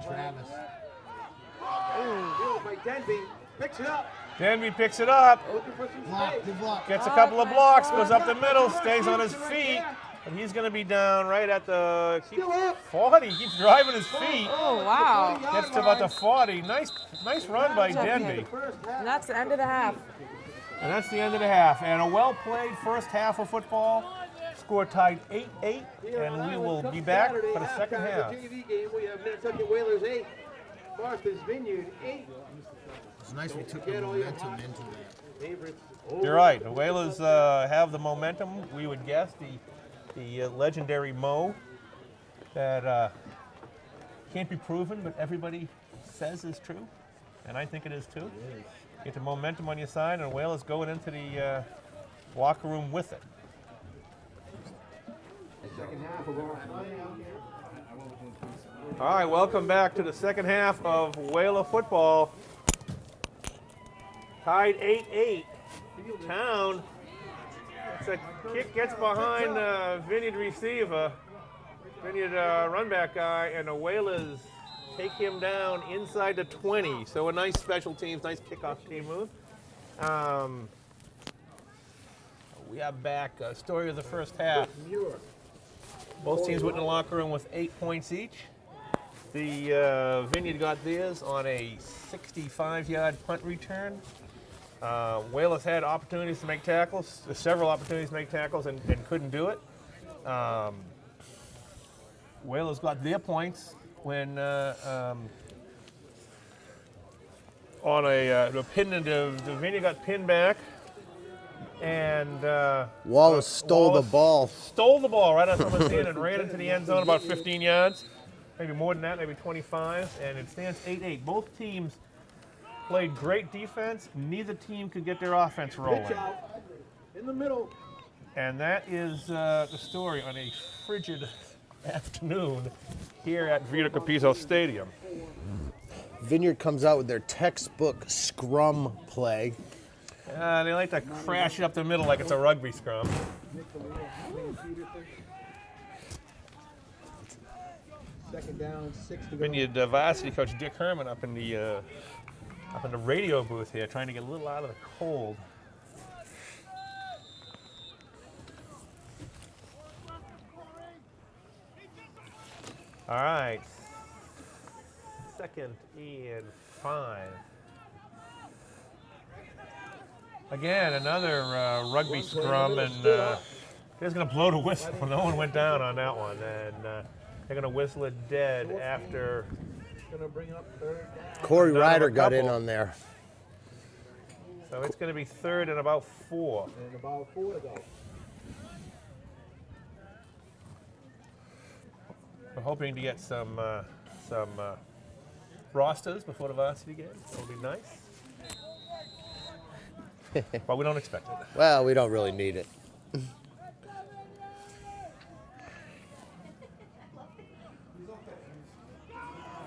Travis. Picks it up. Denby picks it up. Good block. Gets a couple of blocks, goes up the middle, stays on his feet. And he's going to be down right at the 40. He keeps driving his feet. Oh, wow. Gets to about the 40. Nice run by Denby. And that's the end of the half. And that's the end of the half. And a well-played first half of football. Score tied 8-8, and we will be back for the second half. The JV game, we have Nantucket Whalers 8, Martha's Vineyard 8. It's nice we took the momentum into that. You're right. The Whalers have the momentum. We would guess the legendary Mo that can't be proven, but everybody says is true, and I think it is too. Get the momentum on your side, and Whalers going into the locker room with it. All right, welcome back to the second half of Whaler football. Tied 8-8. Town. It's a kick gets behind Vineyard receiver, Vineyard run back guy, and the Whalers take him down inside the 20. So a nice special teams, nice kickoff team move. We are back. Story of the first half. Both teams went in the locker room with 8 points each. The Vineyard got theirs on a 65-yard punt return. Whalers had opportunities to make tackles, several opportunities to make tackles, and couldn't do it. Whalers got their points when on a pin, the Vineyard got pinned back. And Wallace stole the ball. Stole the ball right out of someone's hand and ran into the end zone about 15 yards. Maybe more than that, maybe 25. And it stands 8-8. Both teams played great defense. Neither team could get their offense rolling. Pitch out in the middle. And that is the story on a frigid afternoon here at Vito Capizzo Stadium. Vineyard comes out with their textbook scrum play. They like to crash it up the middle like it's a rugby scrum. Second down, 6 to go. Vineyard varsity coach Dick Herman up in the radio booth here, trying to get a little out of the cold. All right, 2nd and 5. Again, another rugby scrum, and they're going to blow the whistle. No one went down on that one, and they're going to whistle it dead after. Going to bring up third down. Corey Ryder got in on there. So it's going to be 3rd and about 4. And about 4 to go. We're hoping to get some rosters before the varsity game. That would be nice. But we don't expect it. Well, we don't really need it.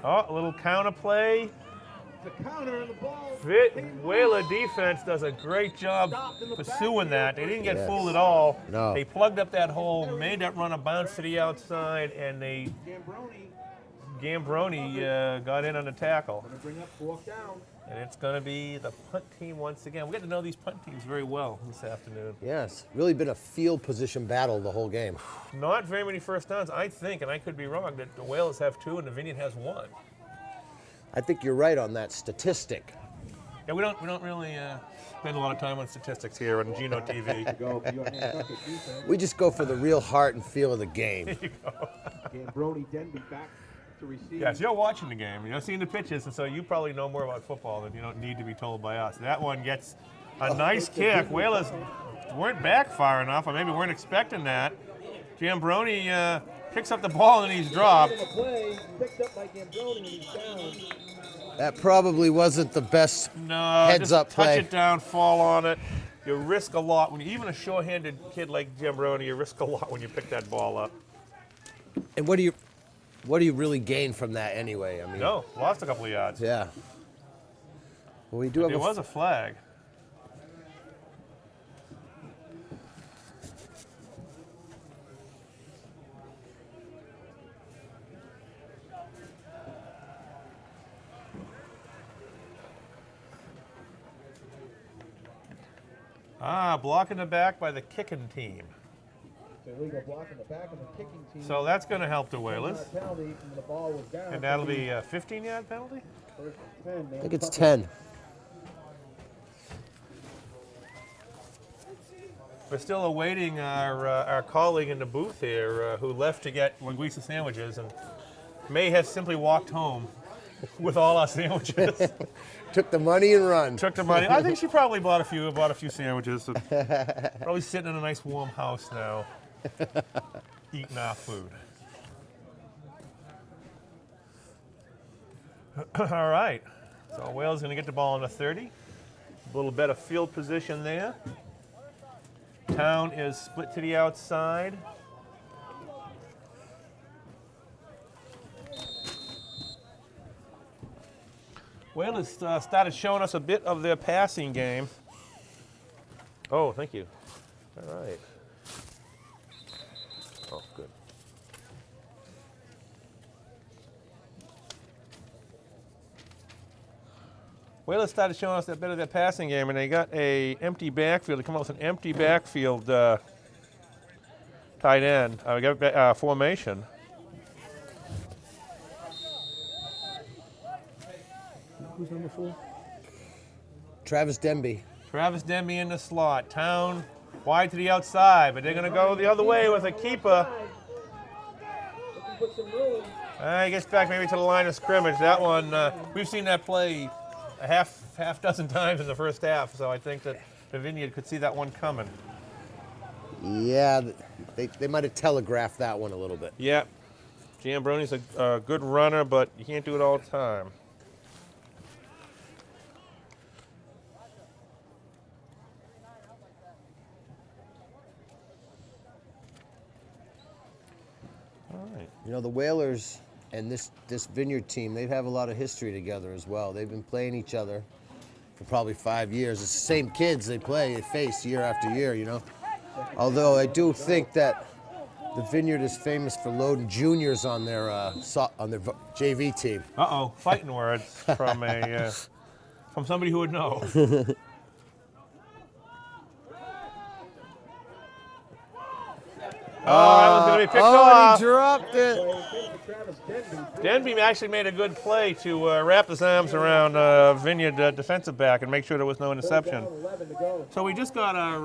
Oh, a little counter play. The counter and the ball. Whaler defense does a great job pursuing that. They didn't get Yes. fooled at all. No. They plugged up that hole, made that runner bounce to the outside, and Gambroni got in on the tackle. Going to bring up 4th down. And it's going to be the punt team once again. We get to know these punt teams very well this afternoon. Yes, really been a field position battle the whole game. Not very many first downs, I think, and I could be wrong, that the Whalers have 2 and the Vineyard has 1. I think you're right on that statistic. Yeah, we don't really spend a lot of time on statistics here on Geno TV. We just go for the real heart and feel of the game. There you go. Gambroni Denby back to receive. Yes, you're watching the game. You're seeing the pitches, and so you probably know more about football than you don't need to be told by us. That one gets a nice kick. Whalers weren't back far enough, or maybe weren't expecting that. Gambroni picks up the ball and he's dropped. Picked up by Gambroni and he's down. That probably wasn't the best heads-up play. Touch it down, fall on it. You risk a lot when you, even a sure-handed kid like Gambroni, you risk a lot when you pick that ball up. And what do you really gain from that anyway? I mean, No, lost a couple of yards. Yeah. Well, we do have There was a flag. Ah, blocking the back by the kicking team. Illegal block in the back of the kicking team. So that's going to help the Whalers. Penalty when the ball was down. And that'll be a 15-yard penalty? First and 10. I think it's 10. We're still awaiting our colleague in the booth here who left to get linguiça sandwiches and may have simply walked home with all our sandwiches. Took the money and run. Took the money. I think she probably bought a few sandwiches. Probably sitting in a nice warm house now, eating our food. All right. So Wales going to get the ball on the 30. A little better field position there. Town is split to the outside. Whalers started showing us a bit of their passing game. Oh, thank you. All right. Oh, good. Whalers started showing us a bit of their passing game, and they got a empty backfield. They come out with an empty backfield tight end. We got formation. Who's number 4? Travis Denby. Travis Denby in the slot. Town wide to the outside, but they're going to go the other way with a keeper. He gets back maybe to the line of scrimmage. That one, we've seen that play a half dozen times in the first half, so I think that the Vineyard could see that one coming. Yeah, they might have telegraphed that one a little bit. Yeah. Giambroni's a good runner, but you can't do it all the time. You know, the Whalers and this Vineyard team, they have a lot of history together as well. They've been playing each other for probably 5 years. It's the same kids they face year after year, you know. Although I do think that the Vineyard is famous for loading juniors on their JV team. Uh-oh, fighting words from from somebody who would know. That was going to be picked off. He dropped it. Denby actually made a good play to wrap his arms around Vineyard defensive back and make sure there was no interception. So we just got our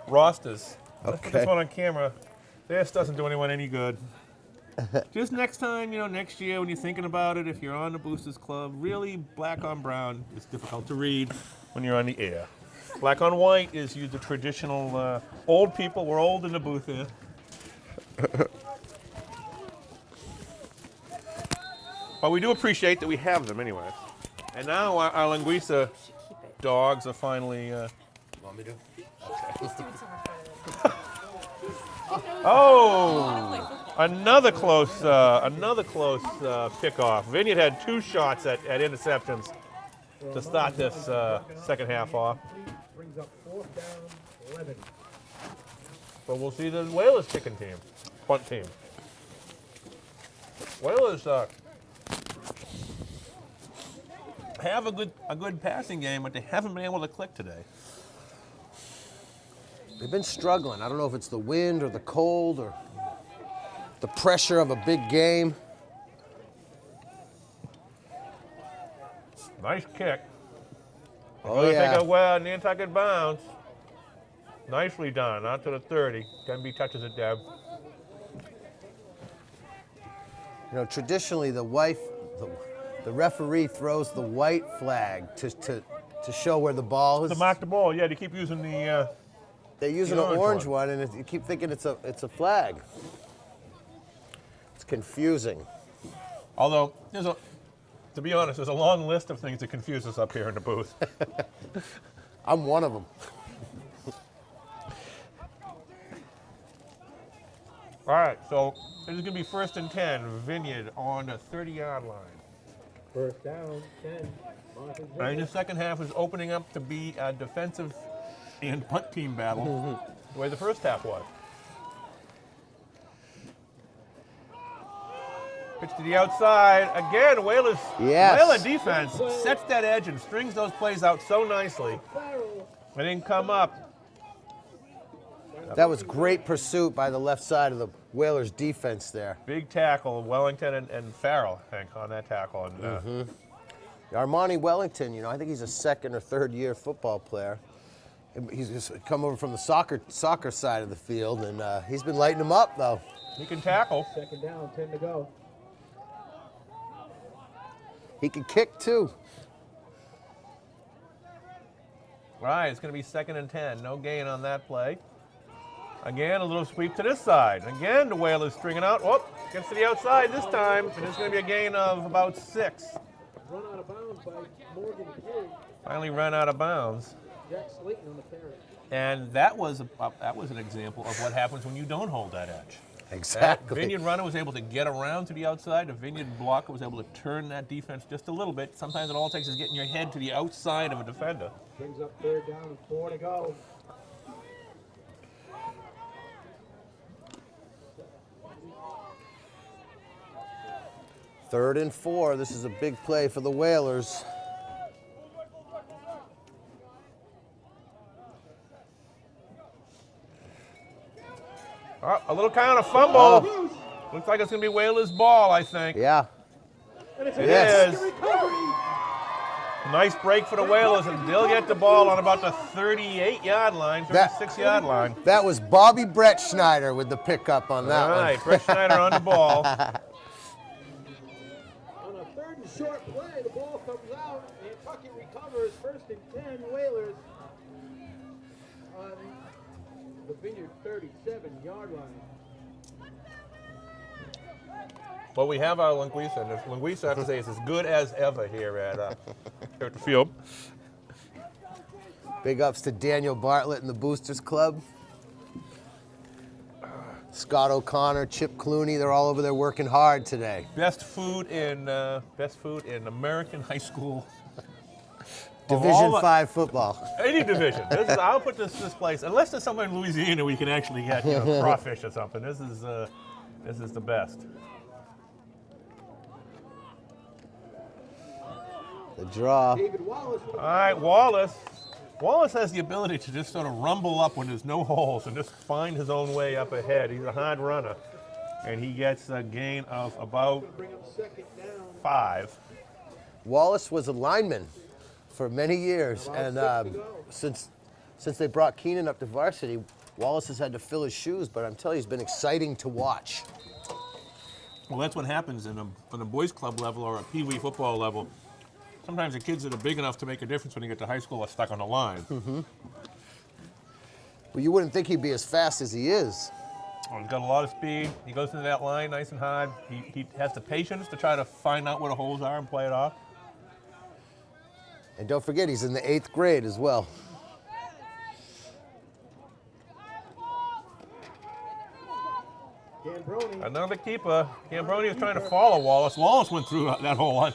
rosters. Let's put this one on camera. This doesn't do anyone any good. Just next time, next year when you're thinking about it, if you're on the Boosters Club, really black on brown is difficult to read when you're on the air. Black on white is the traditional old people. We're old in the booth here. But we do appreciate that we have them anyway. And now our linguiça dogs are finally. Want me to? Oh, another close pickoff. Vineyard had 2 shots at interceptions to start this second half off. Brings up 4th down, 11. But we'll see the Whalers kicking team, punt team. Whalers have a good passing game, but they haven't been able to click today. They've been struggling. I don't know if it's the wind or the cold or the pressure of a big game. Nice kick. Oh, yeah. Take a Nantucket bounce. Nicely done, out to the 30. Denby touches it, Deb. You know, traditionally the referee throws the white flag to show where the ball is. To mark the ball, yeah. They keep using the. They're using an orange one, and you keep thinking it's a flag. It's confusing. Although to be honest, there's a long list of things that confuse us up here in the booth. I'm one of them. All right, so this is going to be 1st and 10. Vineyard on the 30-yard line. 1st down, 10. And the second half is opening up to be a defensive and punt team battle, the way the first half was. Pitch to the outside. Again, Whalers. Yes. Whaler defense sets that edge and strings those plays out so nicely. They didn't come up. That was great pursuit by the left side of the Whalers defense there. Big tackle, Wellington and Farrell, I think, on that tackle. And, Armani Wellington, you know, I think he's a second or third year football player. He's just come over from the soccer side of the field, and he's been lighting them up, though. He can tackle. 2nd down, 10 to go. He can kick, too. Right, it's going to be 2nd and 10. No gain on that play. Again, a little sweep to this side. Again, the Whalers stringing out. Oh, gets to the outside this time, and it's going to be a gain of about 6. Run out of bounds by Morgan Pig. Finally ran out of bounds. Jack Slayton on the carry. And that was an example of what happens when you don't hold that edge. Exactly. That Vineyard runner was able to get around to the outside. The Vineyard blocker was able to turn that defense just a little bit. Sometimes all it takes is getting your head to the outside of a defender. Brings up 3rd down and 4 to go. Third and 4. This is a big play for the Whalers. Oh, a little kind of fumble. Looks like it's going to be Whalers' ball, I think. Yeah. And it's It Yes. is. Nice break for the Whalers, and they'll get the ball on about the 38-yard line, 36-yard line. That was Bobby Brett Schneider with the pickup on that All right, one. Brett Schneider on the ball. On a 3rd and short play, the ball comes out. Nantucket recovers. 1st and 10, Whalers on the Vineyard 37-yard line. Well, we have our Linguisa, and Linguisa, I have to say, is as good as ever here at the field. Big ups to Daniel Bartlett and the Boosters Club. Scott O'Connor, Chip Clooney, they're all over there working hard today. Best food in American high school. Division 5 football. Any division. I'll put this place, unless there's somewhere in Louisiana we can actually get crawfish or something. This is the best. The draw. David Wallace. All right, Wallace. Wallace has the ability to just sort of rumble up when there's no holes and just find his own way up ahead. He's a hard runner, and he gets a gain of about Bring up 2nd down. 5. Wallace was a lineman for many years, and since they brought Keenan up to varsity, Wallace has had to fill his shoes, but I'm telling you, he's been exciting to watch. Well, that's what happens on a boys club level or a pee-wee football level. Sometimes the kids that are big enough to make a difference when they get to high school are stuck on the line. Well, you wouldn't think he'd be as fast as he is. He's got a lot of speed. He goes into that line nice and hard. He has the patience to try to find out where the holes are and play it off. And don't forget, he's in the 8th grade as well. Gambroni. Another keeper. Gambroni is trying to follow Wallace. Wallace went through that hole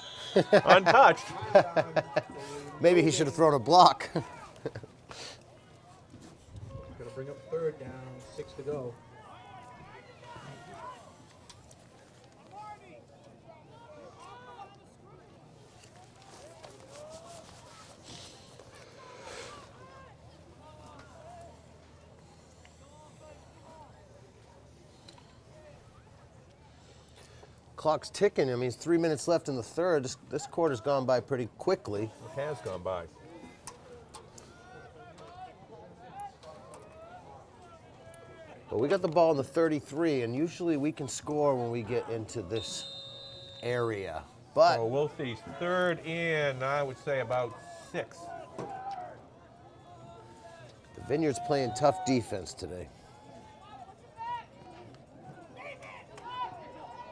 untouched. Maybe he should have thrown a block. Going to bring up 3rd down, 6 to go. Clock's ticking. I mean, it's 3 minutes left in the third. This quarter's gone by pretty quickly. It has gone by. But we got the ball in the 33, and usually we can score when we get into this area. But So we'll see. 3rd and, I would say, about 6. the Vineyard's playing tough defense today.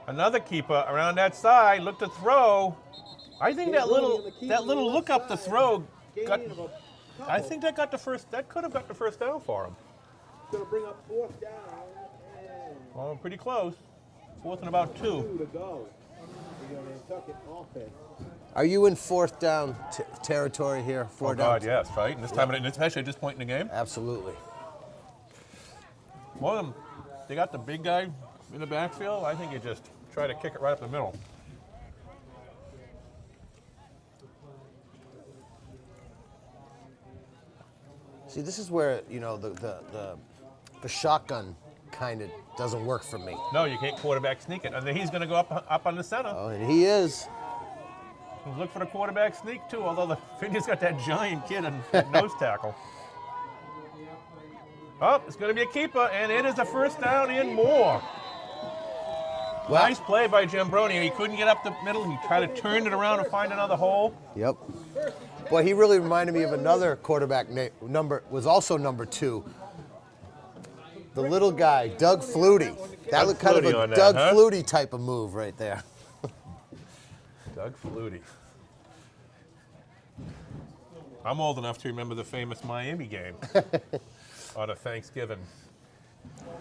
Another keeper around that side. Look to throw. I think that little look up the throw got. I think that got the first. That could have got the first down for him. Going to bring up 4th down. And Oh, pretty close. 4th and about 2. 2 to go. We're going to Nantucket offense. Are you in 4th down territory here? Oh Four down. God, yes, right. And this time, and especially at this point in the game. Absolutely. Well, they got the big guy in the backfield. I think you just try to kick it right up the middle. See, this is where, you know, the shotgun kind of doesn't work for me. No, you can't quarterback sneak it. And then he's going to go up on the center. Oh, and he is. Look for the quarterback sneak, too, although the Vineyard's got that giant kid in nose tackle. Oh, it's going to be a keeper, and it is a first down and more. Well, Nice play by Jambroni. He couldn't get up the middle. He tried to turn it around and find another hole. Yep. Boy, he really reminded me of another quarterback was also number 2. The little guy, Doug Flutie. That looked kind of a Doug Flutie type of move right there. Doug Flutie. I'm old enough to remember the famous Miami game on a Thanksgiving.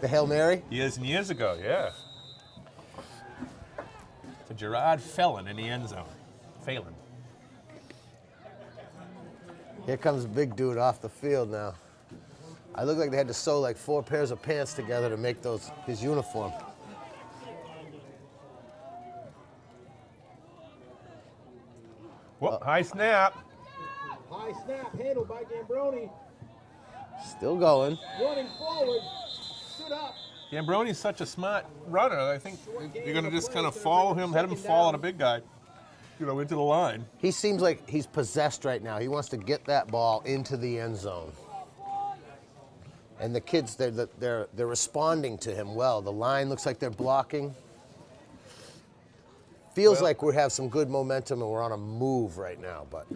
The Hail Mary? Years and years ago, yeah. To Gerard Phelan in the end zone. Phelan. Here comes a big dude off the field now. I look like they had to sew like 4 pairs of pants together to make his uniform. Whoop, high snap. High snap handled by Gambroni. Still going. Running forward. Stood up. Gambroni's such a smart runner. I think you're going to just kind of follow him, let him follow the big guy, you know, into the line. He seems like he's possessed right now. He wants to get that ball into the end zone. And the kids, they're responding to him well. The line looks like they're blocking. Feels like we have some good momentum and we're on a move right now, but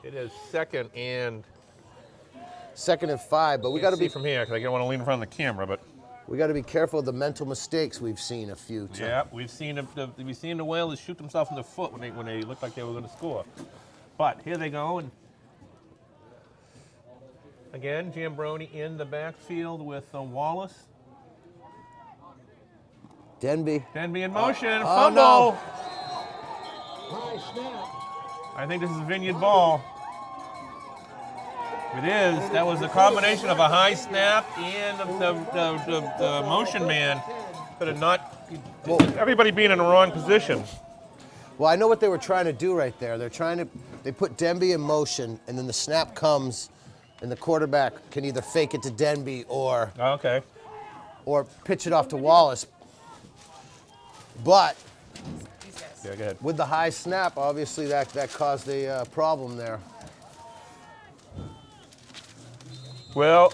It is 2nd and 5, but we got to be from here because I don't want to lean in front of the camera, but we got to be careful of the mental mistakes we've seen a few times. yeah, we've seen the Whalers shoot themselves in the foot when they looked like they were going to score. But here they go, and again, Jambroni in the backfield with Wallace. Denby. Denby in motion, oh, fumble. no. High snap. I think this is a Vineyard ball. It is. That was a combination of a high snap and the motion man, but everybody being in the wrong position. Well, I know what they were trying to do right there. They put Denby in motion, and then the snap comes, and the quarterback can either fake it to Denby or pitch it off to Wallace. But Yeah, go ahead. with the high snap, obviously that caused a problem there. Well,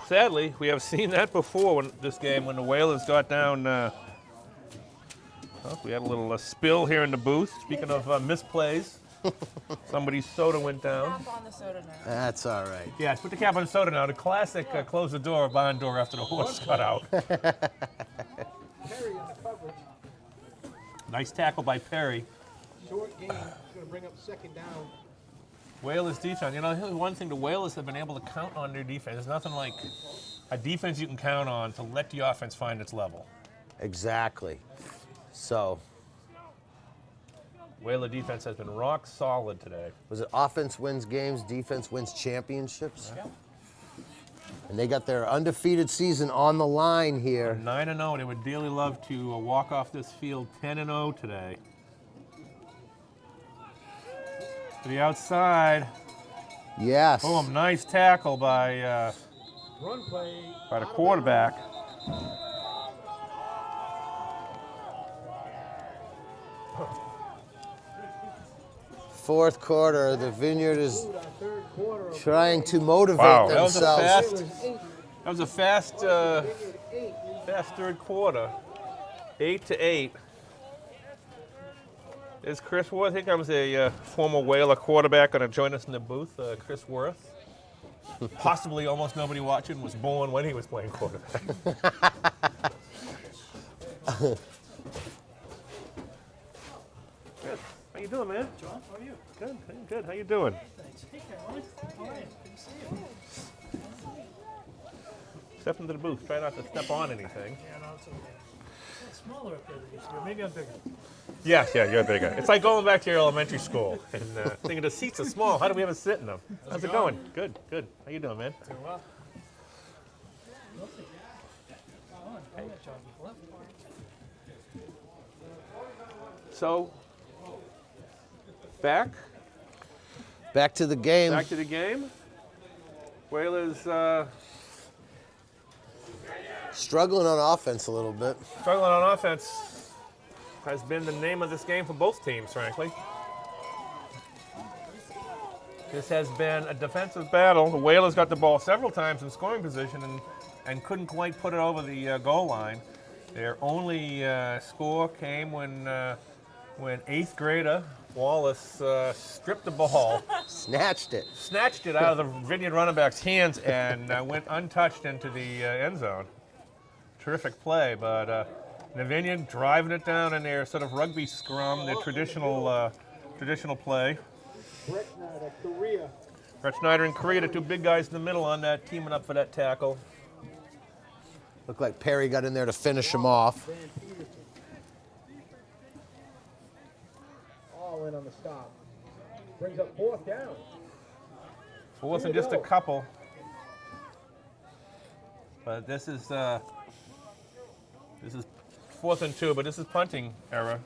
sadly, we have seen that before this game when the Whalers got down. We had a little spill here in the booth. Speaking of misplays, somebody's soda went down. Cap on the soda now. That's all right. Yeah, put the cap on the soda now. The classic close the door, barn door after the horse got out. Perry in the coverage. Nice tackle by Perry. Short game. He's going to bring up 2nd down. Whalers defense. You know, here's one thing the Whalers have been able to count on their defense. There's nothing like a defense you can count on to let the offense find its level. Exactly. So, Whaler defense has been rock solid today. was it offense wins games, defense wins championships? Yeah. And they got their undefeated season on the line here. 9-0. They would dearly love to walk off this field 10-0 today. To the outside. Yes. Boom, nice tackle by Run play. the quarterback. Fourth quarter, the Vineyard is Our third quarter of trying to motivate Wow, that was a themselves. fast fast third quarter. 8-8. There's Chris Worth. Here comes a former Whaler quarterback going to join us in the booth. Chris Worth. Possibly almost nobody watching was born when he was playing quarterback. Good. How you doing, man? John, how are you? Good. Good. How you doing? Thanks. Hey, Caroline. How are you? Good to see you. Step into the booth. Try not to step on anything. Yeah, no, it's okay. It's smaller up there than used to be. Maybe I'm bigger. Yes, yeah, you're bigger. It's like going back to your elementary school and thinking the seats are small. How do we have a sit in them? How's it going? Good. How you doing, man? Doing well. Lovely. Come on, I met John before. So, back Back to the game. to the game. Whalers Struggling on offense a little bit. struggling on offense has been the name of this game for both teams, frankly. This has been a defensive battle. The Whalers got the ball several times in scoring position and couldn't quite put it over the goal line. Their only score came when 8th grader Wallace stripped the ball, Snatched it. snatched it out of the Vineyard running back's hands, and went untouched into the end zone. Terrific play, but the Vineyard driving it down in their sort of rugby scrum, their traditional play. Brett Snyder, Korea. Brett Schneider and Korea, the two big guys in the middle on that, teaming up for that tackle. Looked like Perry got in there to finish him off. Van Peterson. All in on the stop. Brings up 4th down. Fourth and just a couple. But this is 4th and 2, but this is punting era.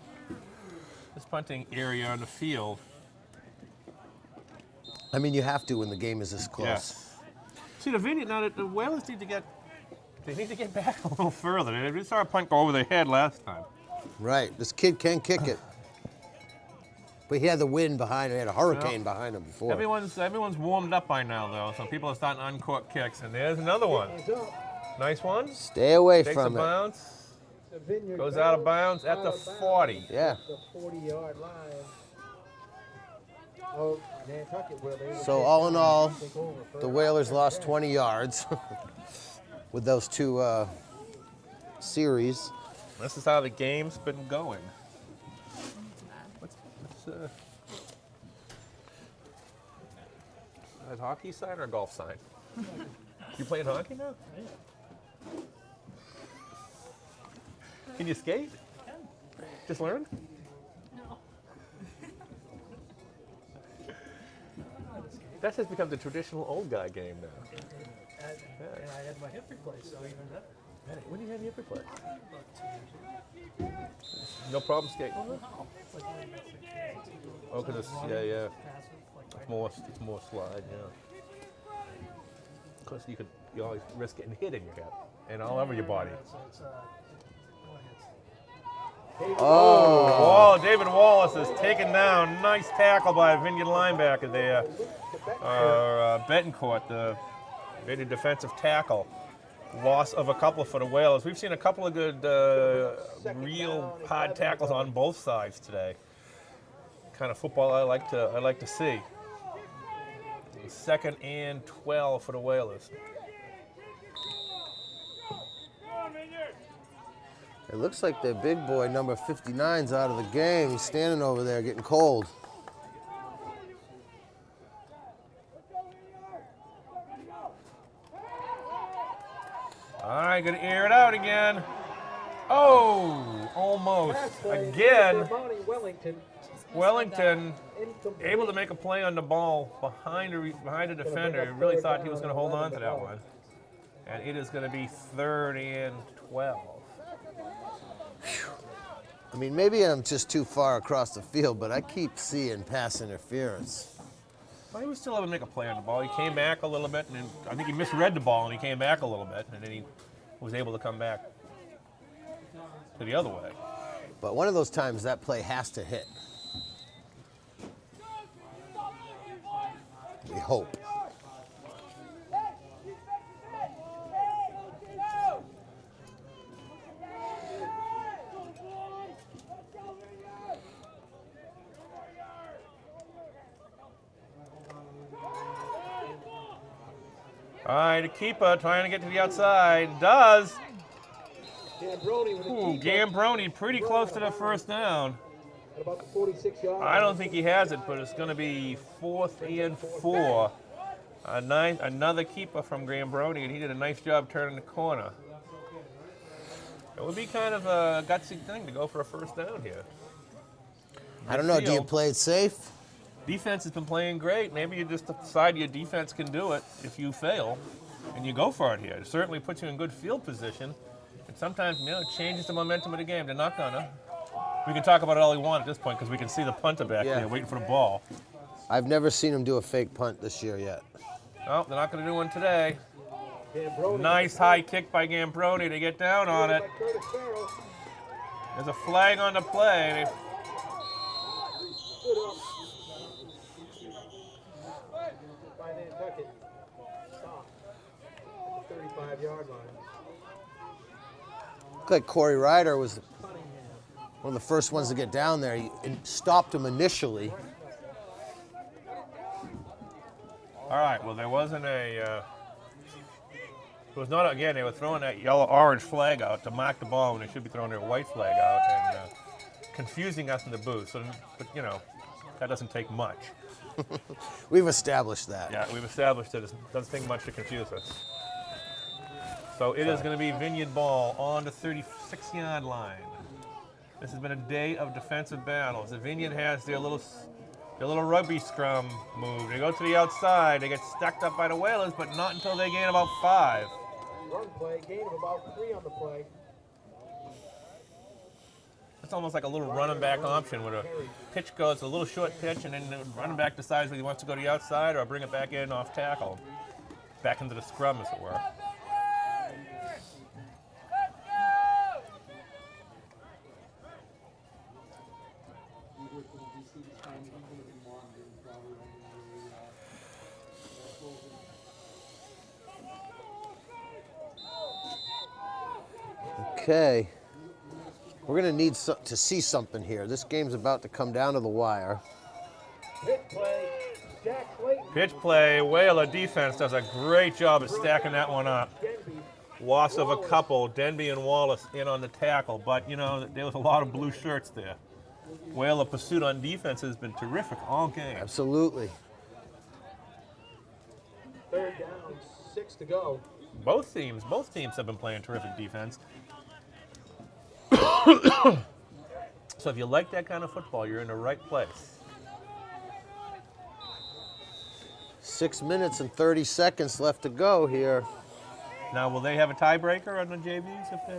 This punting area on the field. I mean, you have to when the game is this close. Yes. See, the Vineyard, now the Whalers need to get back a little further. They saw a punt go over their head last time. Right. This kid can kick it. But he had the wind behind him. He had a hurricane behind him before. Everyone's warmed up by now, though, so people are starting to uncork kicks. And there's another one. Hands up. Nice one. Stay away Takes from a it. bounce. The Vineyard Goes out of bounds at the out of bounds 40. Yeah. The 40-yard line. Oh, Nantucket, where they So all in all, take over for the Whalers lost 20 yards with those two series. This is how the game's been going. What's a hockey sign or a golf sign? You playing hockey now? Can you skate? Just learn? That has become the traditional old guy game now. And I had my hip replaced, so even that. When did you have your hip replaced? About 2 years ago. No problem skating? Like, Oh, because it's, running, yeah. passive, like right It's more slide, yeah. Of course, you always risk getting hit in your head and all over your body. So it's one hit. Oh, David Wallace is taken down. Nice tackle by a Vineyard linebacker there. Betancourt, the Vineyard defensive tackle. Loss of a couple for the Whalers. We've seen a couple of good, real hard tackles on both sides today. Kind of football I like to see. 2nd and 12 for the Whalers. It looks like their big boy, number 59's out of the game. He's standing over there getting cold. All right, gonna air it out again. Oh, almost. Again, Wellington able to make a play on the ball behind a defender. Really thought he was going to hold on to that one. And it is going to be 3rd and 12. I mean, maybe I'm just too far across the field, but I keep seeing pass interference. Well, he was still able to make a play on the ball. He came back a little bit, and then I think he misread the ball, and he came back a little bit, and then he was able to come back to the other way. But one of those times that play has to hit. We hope. All right, a keeper trying to get to the outside. Does. Gambroni with a Ooh, keeper Gambroni pretty close to the first down. at about the 46-yard line. I don't think he has it, but it's going to be 4th and 4. Another keeper from Gambroni, and he did a nice job turning the corner. It would be kind of a gutsy thing to go for a first down here. I don't know. Do you play it safe? Defense has been playing great. Maybe you just decide your defense can do it if you fail, and you go for it here. It certainly puts you in good field position. And sometimes, it changes the momentum of the game. They're not gonna. We can talk about it all we want at this point because we can see the punter back Yeah. there waiting for the ball. I've never seen him do a fake punt this year yet. Well, they're not going to do one today. Gambroni Nice high kick by Gambroni to get down on it. by Curtis Farrell. There's a flag on the play. Stood up by Nantucket. Stop at the 35-yard line. Looked like Corey Ryder was one of the first ones to get down there. He stopped him initially. All right, well, there wasn't a... it was not, again, they were throwing that yellow-orange flag out to mark the ball when they should be throwing their white flag out and confusing us in the booth. So, but, you know, that doesn't take much. We've established that. Yeah, we've established that it doesn't take much to confuse us. So it is going to be Vineyard ball on the 36-yard line. This has been a day of defensive battles. The Vineyard has their little rugby scrum move. They go to the outside. They get stacked up by the Whalers, but not until they gain about 5. Run play, gain of about 3 on the play. It's almost like a little running back option where the pitch goes a little short pitch and then the running back decides whether he wants to go to the outside or bring it back in off tackle. Back into the scrum, as it were. Okay. We're going to need to see something here. This game's about to come down to the wire. Hit play, Jack Clayton. Pitch play. Whaler defense does a great job of stacking that one up. Denby. Loss of a couple. Denby and Wallace in on the tackle, but you know there was a lot of blue shirts there. Whaler pursuit on defense has been terrific all game. Absolutely. 3rd down, 6 to go. Both teams have been playing terrific defense. So if you like that kind of football, you're in the right place. 6 minutes and 30 seconds left to go here. Now, will they have a tiebreaker on the JVs if they?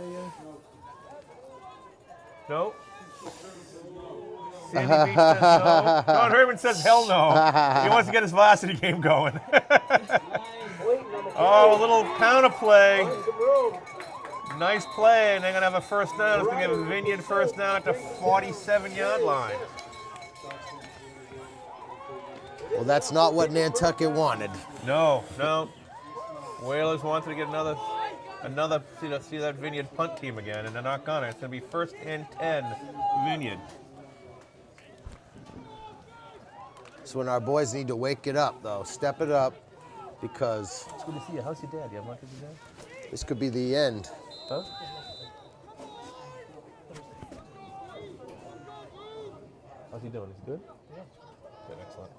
No. Sandy Beach says no. Don Herman says hell no. He wants to get his varsity game going. Oh, a little counter play. Finds some room. Nice play, and they're going to have a first down. It's going to give a Vineyard first down at the 47-yard line. Well, that's not what Nantucket wanted. No. Whalers wanted to get another see that Vineyard punt team again, and they're not gonna. It's going to be 1st and 10 Vineyard. So when our boys need to wake it up, though, step it up, because It's good to see you. How's your dad? You have lunch with your dad? this could be the end. Huh? How's he doing? Is he good? Yeah. Good, excellent.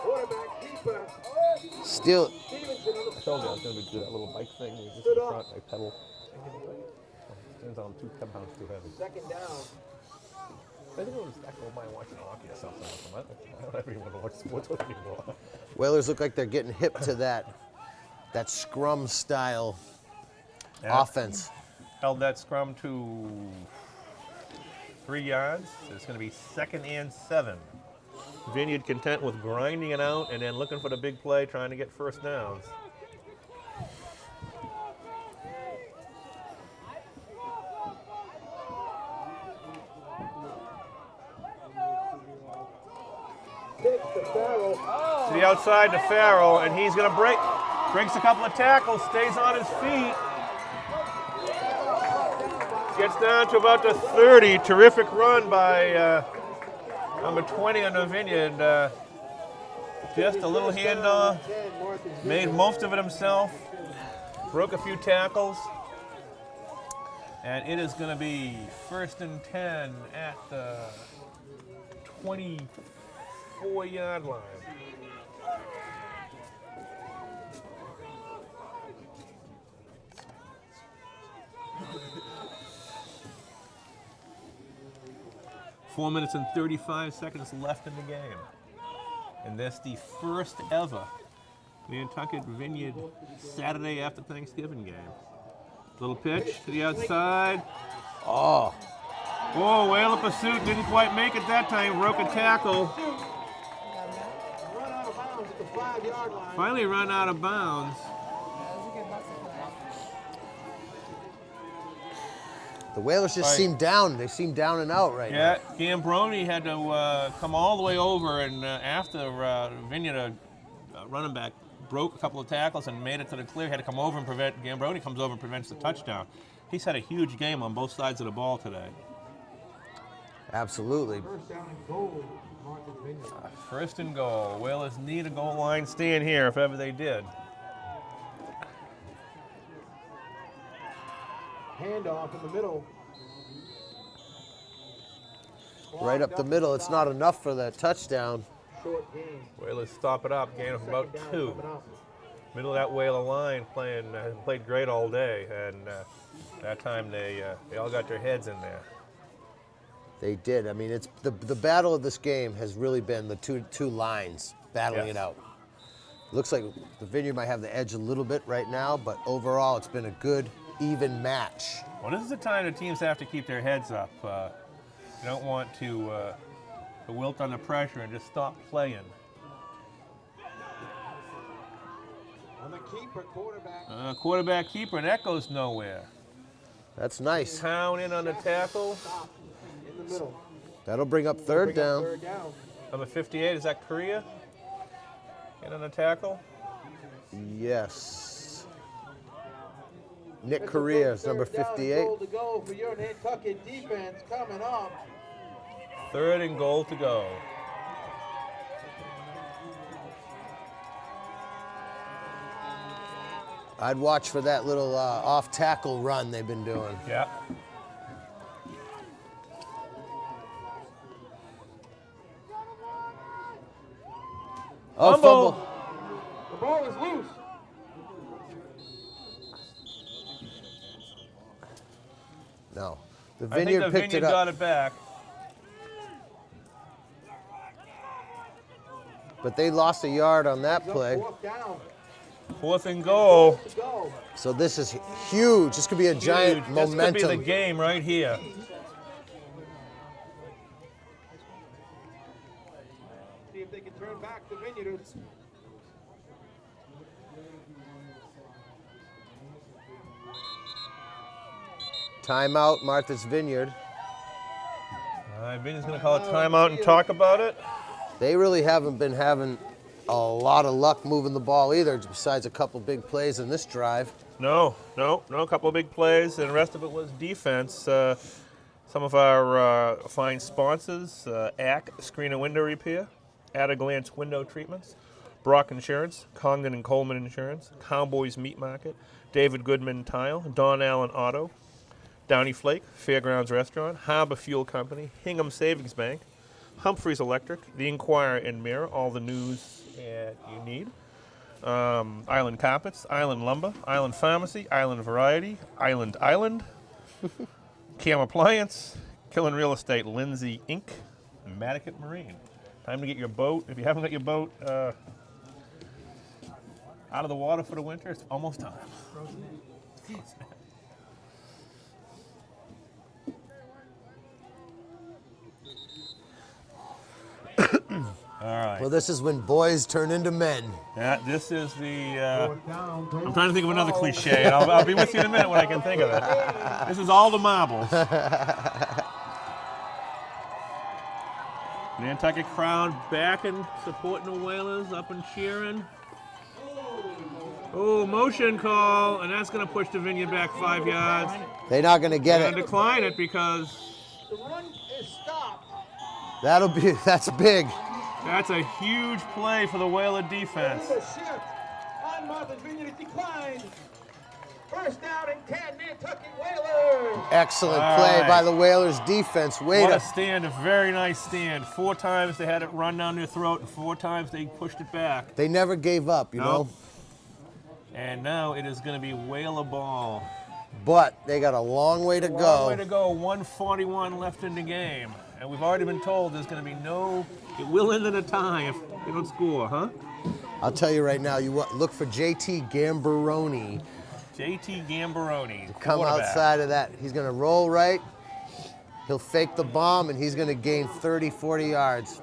Quarterback keeper. Still, Stevenson on I told you I was going to do that little bike thing. You just Stood in up. front, I pedal. Stands on 2 pounds too heavy. the 2nd down. I think it was I don't mind watching hockey or something. I don't ever even want to watch sports anymore. Whalers look like they're getting hip to that scrum style Yeah. offense. Held that scrum to 3 yards. It's going to be 2nd and 7. Vineyard content with grinding it out and then looking for the big play, trying to get first downs. Pitch to Farrell. To the outside to Farrell, and he's going to breaks a couple of tackles, stays on his feet. Gets down to about the 30. Terrific run by number 20 on the Vineyard. Just a little handoff. Made most of it himself. Broke a few tackles. And it is going to be 1st and 10 at the 24-yard line. Four minutes and 35 seconds left in the game. And that's the first ever Nantucket Vineyard Saturday after Thanksgiving game. Little pitch to the outside. Oh, Oh, Whaler pursuit didn't quite make it that time. Broke a tackle. Run out of bounds at the 5-yard line. Finally run out of bounds. The Whalers just Right. seem down. They seem down and out right Yeah, now. Gambroni had to come all the way over, and after Vineyard, running back, broke a couple of tackles and made it to the clear. He had to come over and prevent. Gambroni comes over and prevents the touchdown. He's had a huge game on both sides of the ball today. Absolutely. First down and goal, Martha's Vineyard. First and goal. Whalers need a goal line stand here if ever they did. Handoff in the middle. Right up the middle. It's not enough for that touchdown. Short game. Whalers stop it up, gain of about Second down 2. coming up. Middle of that Whaler line played great all day, and that time they all got their heads in there. They did. I mean, it's the battle of this game has really been the two lines battling Yes. it out. Looks like the Vineyard might have the edge a little bit right now, but overall it's been a good, even match. Well, this is the time that teams have to keep their heads up. You don't want to wilt under pressure and just stop playing. On the keeper, quarterback. Quarterback keeper, and that goes nowhere. That's nice. Town in on the tackle. Stop in the middle. That'll bring up third Bring up down. Third down. Number 58, is that Korea? In on the tackle. Yes. Nick It's a Correa good is number third down and 58. Goal to go for your Nantucket defense coming up. Third and goal to go. I'd watch for that little off-tackle run they've been doing. Yeah. Oh, Fumble. fumble. The ball is loose. No. The I think Vineyard the picked Vineyard it got up, it back. but they lost a yard on that He's up play. fourth down. Fourth and goal. To go. So this is huge. This could be a giant Huge. This could be the momentum. game right here. See if they can turn back the Vineyards. Timeout, Martha's Vineyard. Vinny's going to call a timeout and talk about it. They really haven't been having a lot of luck moving the ball either, besides a couple big plays in this drive. No, a couple of big plays, and the rest of it was defense. Some of our fine sponsors, ACK Screen and Window Repair, At a Glance Window Treatments, Brock Insurance, Congdon and Coleman Insurance, Cowboys Meat Market, David Goodman Tile, Don Allen Auto, Downey Flake, Fairgrounds Restaurant, Harbor Fuel Company, Hingham Savings Bank, Humphreys Electric, The Inquirer and Mirror, all the news you need. Island Carpets, Island Lumber, Island Pharmacy, Island Variety, Island, Cam Appliance, Killen Real Estate, Lindsay Inc., and Matticat Marine. Time to get your boat. If you haven't got your boat out of the water for the winter, it's almost time. All right. Well, this is when boys turn into men. Yeah, this is the. Fourth down. I'm trying to think of another cliche, and I'll be with you in a minute when I can think of it. This is all the marbles. Nantucket crowd backing, supporting the Whalers, up and cheering. Oh, motion call, and that's going to push the Vineyard back 5 yards. They're not going to get Going to it. decline it because The run is stopped. That's big. that's a huge play for the Whaler defense. The shift on Martha's Vineyard is declined. First down and 10, Nantucket Whalers. Excellent All play right. by the Whalers defense. Way What a to stand, a very nice stand. 4 times they had it run down their throat, and 4 times they pushed it back. They never gave up, you know. And now it is going to be Whaler ball. But they got a long way to Long way go. to go, 1:41 left in the game. And we've already been told there's going to be it will end in a tie if they don't score, huh? I'll tell you right now, look for JT JT Gambaroni. come quarterback. outside of that. He's going to roll right. He'll fake the bomb, and he's going to gain 30, 40 yards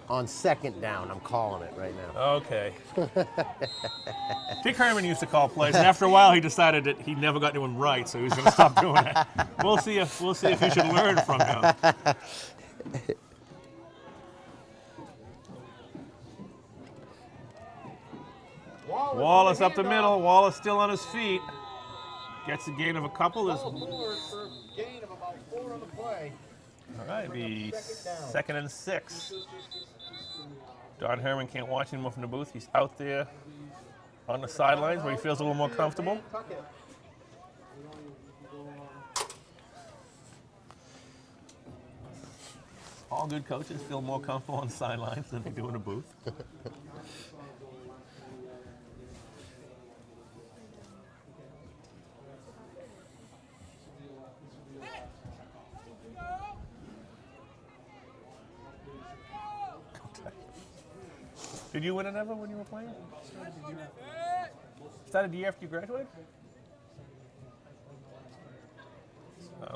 on second down. I'm calling it right now. Okay. Dick Herman used to call plays, and after a while, he decided that he never got anyone right, so he was going to stop doing it. We'll see if you should learn from him. Wallace up the middle. Wallace still on his feet. Gets a gain of a couple. Ball forward for a gain of about 4 on the play. All right, be 2nd and 6. Don Herman can't watch him from the booth. He's out there on the sidelines where he feels a little more comfortable. All good coaches feel more comfortable on the sidelines than they do in the booth. Did you win it ever when you were playing? Started the year after you graduated?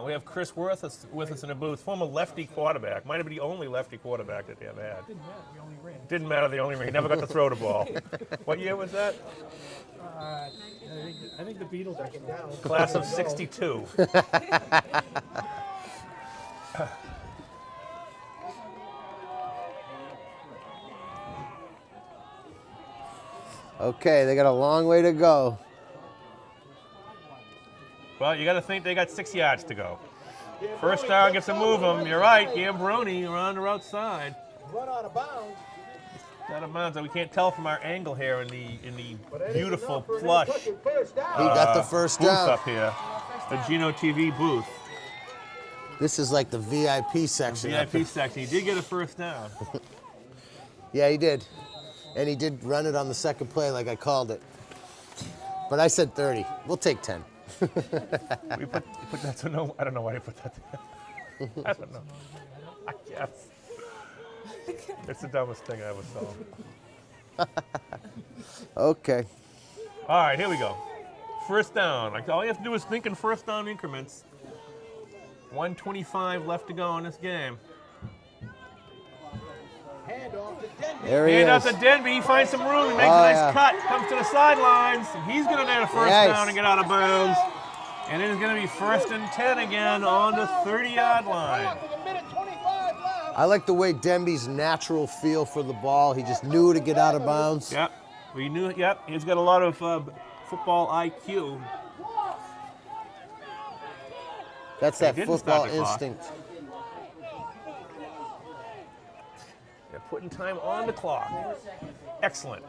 We have Chris Worth with us in the booth, former lefty quarterback. Might have been the only lefty quarterback that they ever had. Didn't matter. We only ran. Didn't matter, they only ran. He never got to throw the ball. What year was that? I think the Beatles are down. Class of 62. Okay, they got a long way to go. Well, you got to think they got 6 yards to go. First down gets to move them. You're right, Gambroni around or outside. Run out of bounds. Out of bounds. We can't tell from our angle here in the beautiful plush He got the first booth down. up here, the Gino TV booth. This is like the VIP section. VIP section. He did get a first down. Yeah, he did. And he did run it on the second play like I called it. But I said 30. We'll take 10. We put that to no. I don't know why they put that there. I don't know. I guess. It's the dumbest thing I ever saw. Okay. All right, here we go. First down. Like, all you have to do is think in first down increments. 1:25 left to go in this game. Handoff to Denby. There he Hand out is. to Denby. He finds some room. He makes a nice cut. Comes to the sidelines. And he's going to get a first down and get out of bounds. And it is going to be 1st and 10 again on the 30-yard line. With a minute 25 left. I like the way Denby's natural feel for the ball. He just knew to get out of bounds. Yep. We knew it. Yep. He's got a lot of football IQ. That's that didn't football stop the clock. instinct. They're putting time on the clock. Excellent.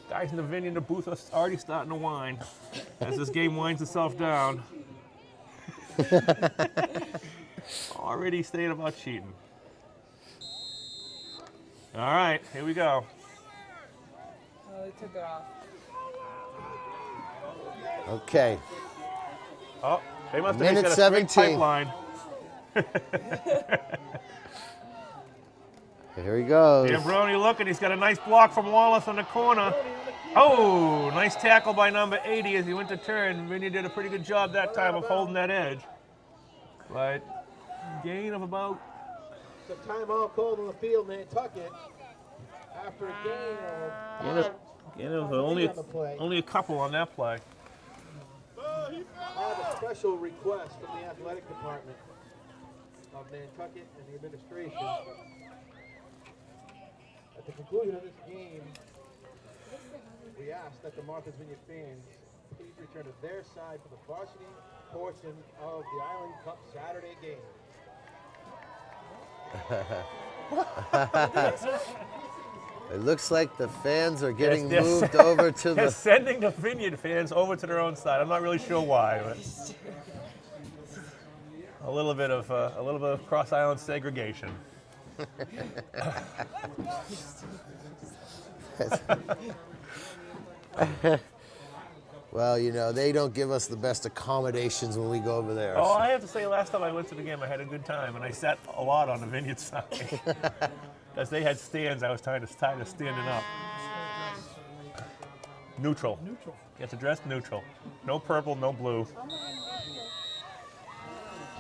Guys in the venue in the booth are already starting to whine as this game winds itself down. Already saying about cheating. All right, here we go. Oh, they took it off. Okay. Oh, they must have Minute got a straight 17. pipeline. Here he goes. Gambroni looking. He's got a nice block from Wallace on the corner. Oh, nice tackle by number 80 as he went to turn. Vinny did a pretty good job that time of holding that edge. But gain of about... The timeout called on the field, Nantucket. After a gain of only a couple on that play. I have a special request from the athletic department of Nantucket and the administration. At the conclusion of this game, we ask that the Martha's Vineyard fans please return to their side for the varsity portion of the Island Cup Saturday game. It looks like the fans are getting Yes, moved over to They're the... sending the Vineyard fans over to their own side. I'm not really sure why, but a little bit of cross island segregation. Well, you know, they don't give us the best accommodations when we go over there. Oh, I have to say, last time I went to the game, I had a good time, and I sat a lot on the Vineyard side. As they had stands, I was tired of standing up. Neutral. Neutral. You have to dress neutral. No purple, no blue.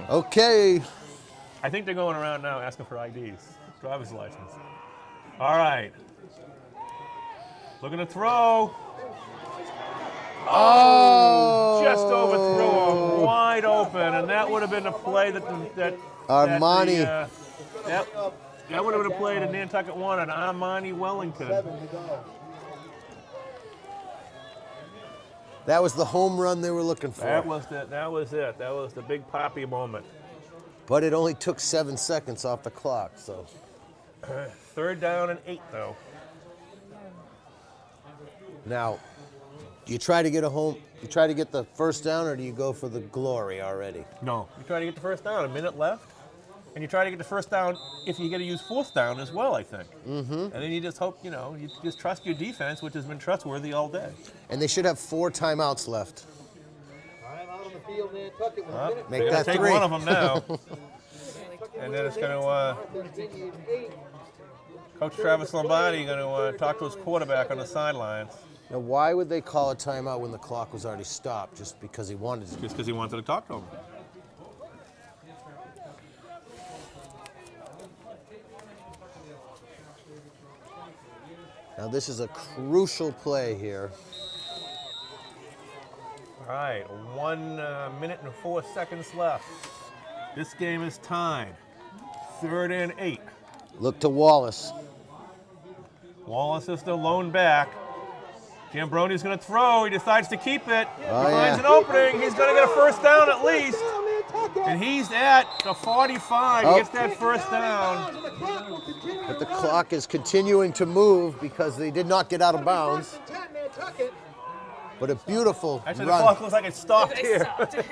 Okay. I think they're going around now asking for IDs, driver's license. All right. Looking to throw. Oh! Just overthrew him, wide open, and that would have been a play that Armani. That would have been a play that Nantucket wanted. Armani Wellington. 7 to go. That was the home run they were looking for. That was it. That was the big poppy moment. But it only took 7 seconds off the clock, so. 3rd down and 8, though. Now, do you try to get you try to get the first down, or do you go for the glory already? No. You try to get the first down, a minute left. And you try to get the first down if you get to use 4th down as well, I think. Mm-hmm. And then you just hope, you just trust your defense, which has been trustworthy all day. And they should have 4 timeouts left. Time out on the field, Nantucket. With a minute. Make They're that take 3. one of them now. And then it's going to, Martha's Vineyard 8. Coach Travis Lombardi going to talk to his quarterback on the sidelines. Now, why would they call a timeout when the clock was already stopped? Just because he wanted to? Just because he wanted to talk to him. Now, this is a crucial play here. All right, 1 minute and 4 seconds left. This game is tied. 3rd and 8. Look to Wallace. Wallace is the lone back. Giambroni's going to throw. He decides to keep it. Oh, He finds an opening. He's going to get a first down at least. And he's at the 45. He Oh. gets that first down. But the clock is continuing to move because they did not get out of bounds. But a beautiful Actually, the run. clock looks like it stopped They here. stopped it.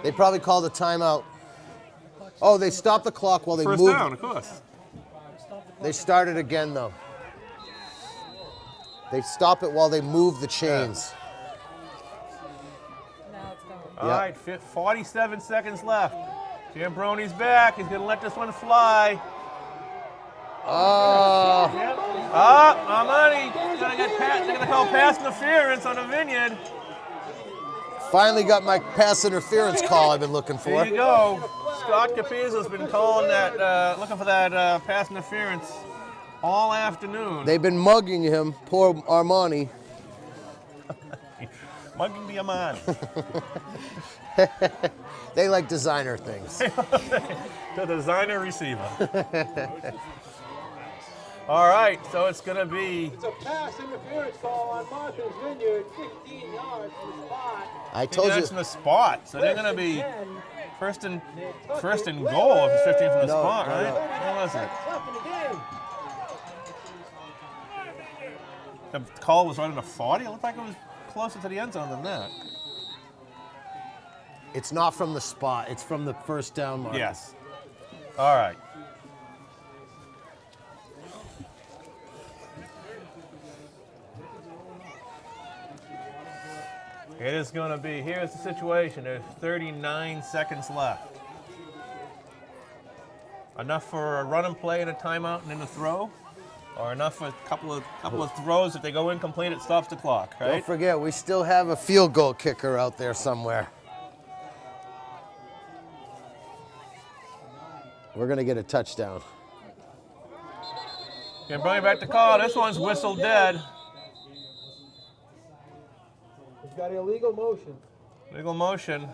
They probably called a timeout. Oh, they stopped the clock while they First moved. down, of course. They started again, though. They stop it while they move the chains. Now it's going. All right, 47 seconds left. Giambroni's back. He's going to let this one fly. Oh, Armani they're going to call pass interference on the Vineyard. finally got my pass interference call I've been looking for. There you go. Scott Capizzo's been calling that, looking for that pass interference all afternoon. They've been mugging him, poor Armani. Mugging the Armani. They like designer things. The designer receiver. All right, so it's going to be. It's a pass interference call on Martha's Vineyard, 15 yards from the spot. I told That's you. in the spot, so they're going to be 10. first and goal if it's 15 from the No, spot, no, right? no. What was it? Left in the game. The call was right in the 40. It looked like it was closer to the end zone than that. It's not from the spot. It's from the first down mark. Yes. All right. It is going to be, here's the situation. There's 39 seconds left. Enough for a run and play and a timeout and then a throw? Or enough for a couple of throws. If they go incomplete, it stops the clock, right? Don't forget, we still have a field goal kicker out there somewhere. We're going to get a touchdown. Can bring it back to call. This one's whistled dead. He's got illegal motion. Legal motion.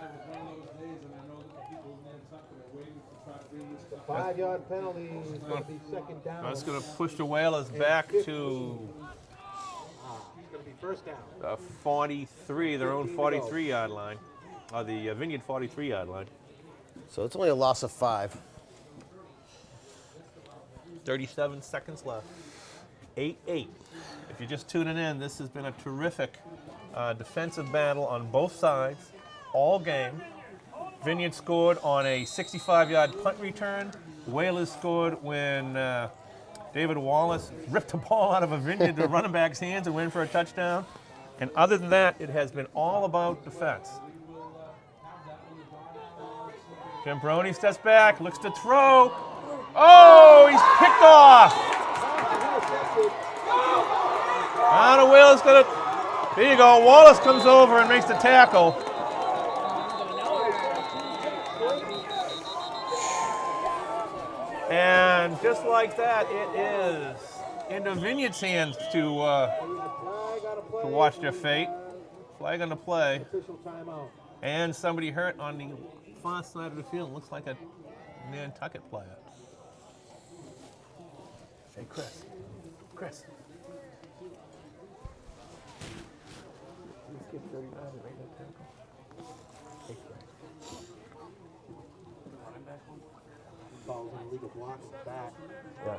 The 5-yard penalty is going to be second down. That's going to push the Whalers back to It's going to be first down. the 43, their own 43-yard line. Or the Vineyard 43-yard line. So it's only a loss of 5. 37 seconds left. 8-8. If you're just tuning in, this has been a terrific defensive battle on both sides all game. Vineyard scored on a 65-yard punt return. Whalers scored when David Wallace ripped the ball out of a Vineyard running back's hands and went for a touchdown. And other than that, it has been all about defense. Giambroni steps back, looks to throw. Oh, he's picked off. The Whalers gonna. There you go. Wallace comes over and makes the tackle. And just like that, it is into Vineyard's hands to watch their fate. Flag on the play. Official timeout. And somebody hurt on the far side of the field. Looks like a Nantucket player. Hey, Chris. Chris. Let's get 39 and make that tackle. Hey, Chris. Running back one. Ball's in the legal blocks back. Yeah.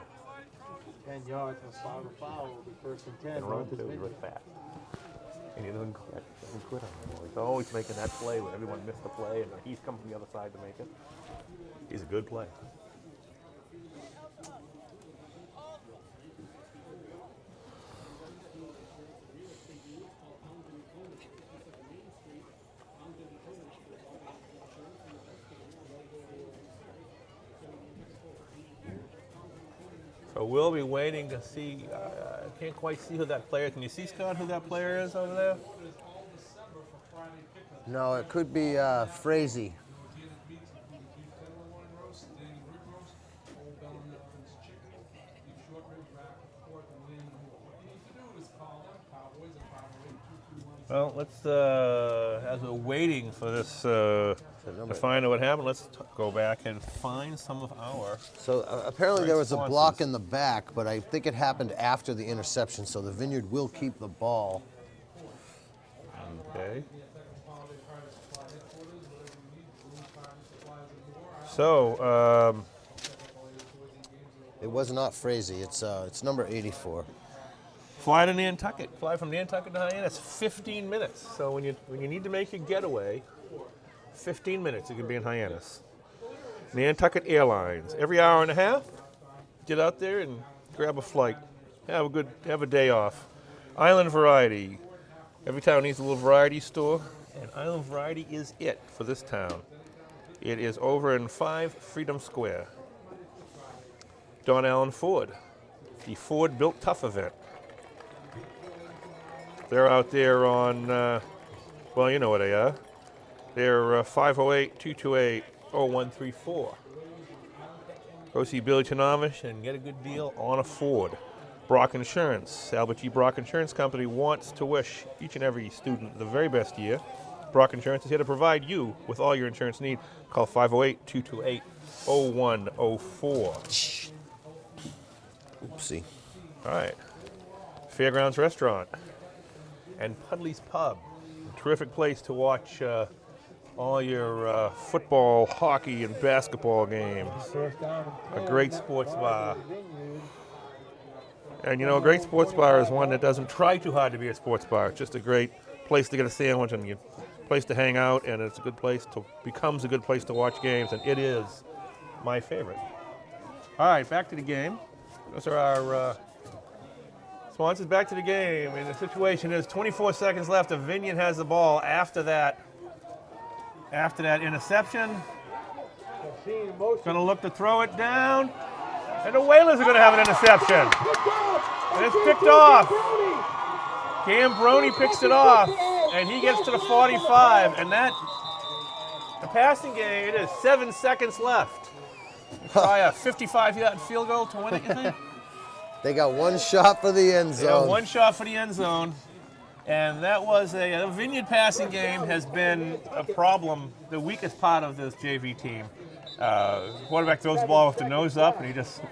10 yards from foul will be first and 10. And run too, he's really fast. And he doesn't quit on him. He's always making that play when everyone missed the play, and he's coming from the other side to make it. He's a good player. So we'll be waiting to see. I can't quite see who that player is. Can you see, Scott, who that player is over there? No, it could be Frazee. Well, let's, as we're waiting for this to find out what happened, let's go back and find some of our. So apparently there was a sponsors. block in the back, but I think it happened after the interception, so the Vineyard will keep the ball. Okay. So, It was not Frazee. It's number 84. fly to Nantucket. Fly from Nantucket to Hyannis. 15 minutes. So when you need to make your getaway, 15 minutes you can be in Hyannis. Nantucket Airlines. Every hour and a half, get out there and grab a flight. Have a day off. Island Variety. Every town needs a little variety store, and Island Variety is it for this town. It is over in 5 Freedom Square. Don Allen Ford, the Ford Built Tough event. They're out there on, well, you know what they are. They're 508-228-0134. Go see Billy Chinomish and get a good deal on a Ford. Brock Insurance. Albert G. Brock Insurance Company wants to wish each and every student the very best year. Brock Insurance is here to provide you with all your insurance needs. Call 508-228-0104. Oopsie. All right. Fairgrounds Restaurant and Pudley's Pub. A terrific place to watch all your football, hockey, and basketball games. A great sports bar. And you know, a great sports bar is one that doesn't try too hard to be a sports bar. It's just a great place to get a sandwich and a place to hang out, and it's a good place to becomes a good place to watch games, and it is my favorite. All right, back to the game. Those are our sponsors. Back to the game, and the situation is 24 seconds left. The Vineyard has the ball after that interception. Going to look to throw it down, and the Whalers are going to have an interception. And it's picked off. Gambroni picks it off, and he gets to the 45, and the passing game, it is 7 seconds left. Try a 55-yard field goal to win it, you think? They got one shot for the end zone. Yeah, one shot for the end zone. And that was a Vineyard passing game has been a problem, the weakest part of this JV team. Quarterback throws the ball with the nose up, and he just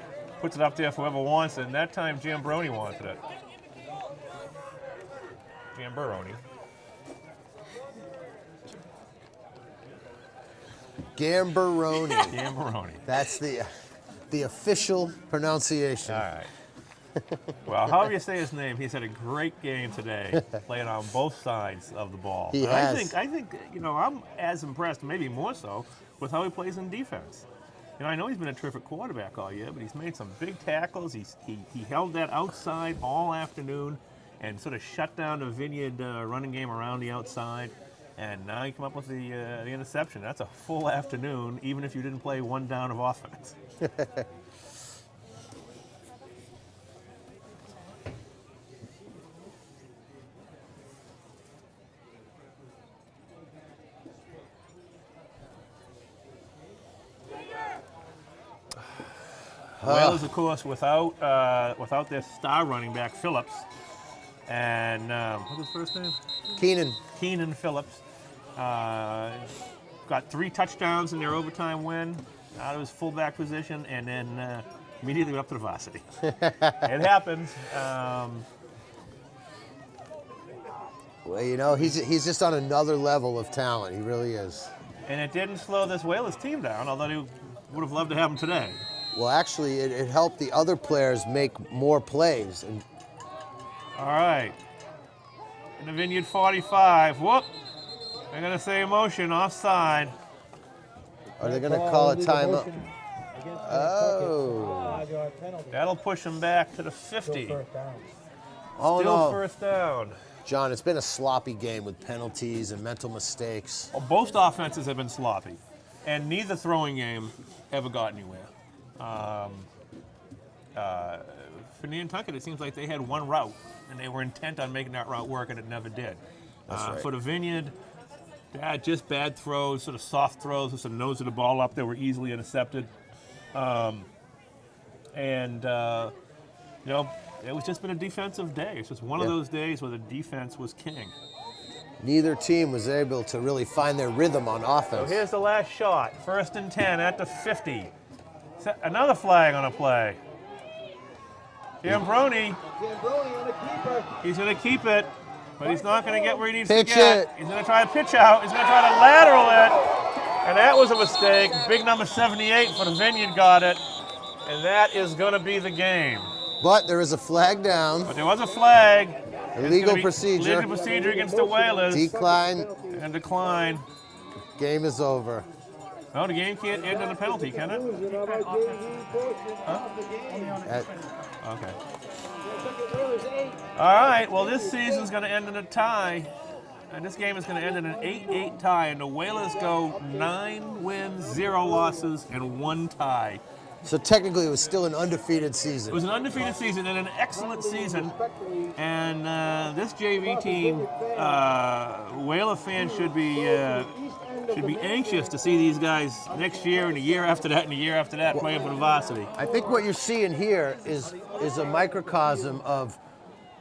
puts it up there for whoever wants it. And that time, Gambroni wanted it. Gambroni. Gambroni. Gambroni. That's the official pronunciation. All right. Well, however you say his name, he's had a great game today, playing on both sides of the ball. He And has. I think, you know, I'm as impressed, maybe more so, with how he plays in defense. You know, I know he's been a terrific quarterback all year, but he's made some big tackles. He held that outside all afternoon and sort of shut down the Vineyard running game around the outside. And now you come up with the interception. That's a full afternoon, even if you didn't play one down of offense. Whalers, of course, without their star running back Phillips, and what's his first name? Keenan Phillips. Got 3 touchdowns in their overtime win out of his fullback position, and then immediately went up to the varsity. It happens. Well, you know, he's just on another level of talent. He really is. And it didn't slow this Whalers team down, although they would have loved to have him today. Well, actually, it helped the other players make more plays. And all right. In the Vineyard 45. Whoop. They're going to say motion, offside. Are they going to call a timeout? Oh. That'll push them back to the 50. Oh, Still no. first down. John, it's been a sloppy game with penalties and mental mistakes. Well, both offenses have been sloppy, and neither throwing game ever got anywhere. For Nantucket, it seems like they had one route, and they were intent on making that route work, and it never did. That's right. For the Vineyard, just bad throws, sort of soft throws, with some nose of the ball up that were easily intercepted. You know, it was just been a defensive day. It's just one of those days where the defense was king. Neither team was able to really find their rhythm on So offense. here's the last shot. 1st and 10 at the 50. Another flag on a play. Gambroni, Gambroni on the keeper. he's going to keep it, but he's not going to get where he needs Pitch to get. it. He's going to try to pitch out. He's going to try to lateral it. And that was a mistake. Big number 78 for the Vineyard got it. And that is going to be the game. But there is a flag down. But there was a flag. Illegal procedure. Illegal procedure against the Whalers. Decline. And decline. Game is over. No, the game can't end on a penalty, can it? At- Okay. All right, well, this season's going to end in a tie. And this game is going to end in an 8-8 tie. And the Whalers go 9 wins, 0 losses, and 1 tie. So technically, it was still an undefeated It season. was an undefeated season and an excellent season. And this JV team, Whaler fans should be anxious to see these guys next year and the year after that and the year after that playing for the varsity. I think what you're seeing here is a microcosm of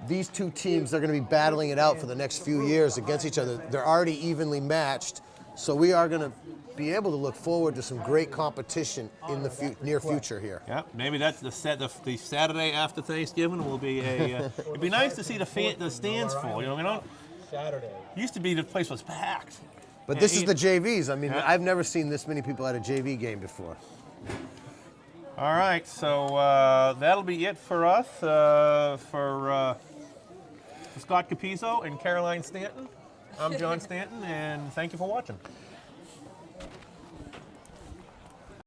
these two teams. They're going to be battling it out for the next few years against each other. They're already evenly matched, so we are going to be able to look forward to some great competition in the near future here. Yeah, maybe that's the Saturday after Thanksgiving will be a. It'd be nice to see the stands full. You know, Saturday. Used to be the place was packed. But this is the JVs. I mean, Yeah. I've never seen this many people at a JV game before. All right, so that'll be it for us for Scott Capizzo and Caroline Stanton. I'm John Stanton, and thank you for watching.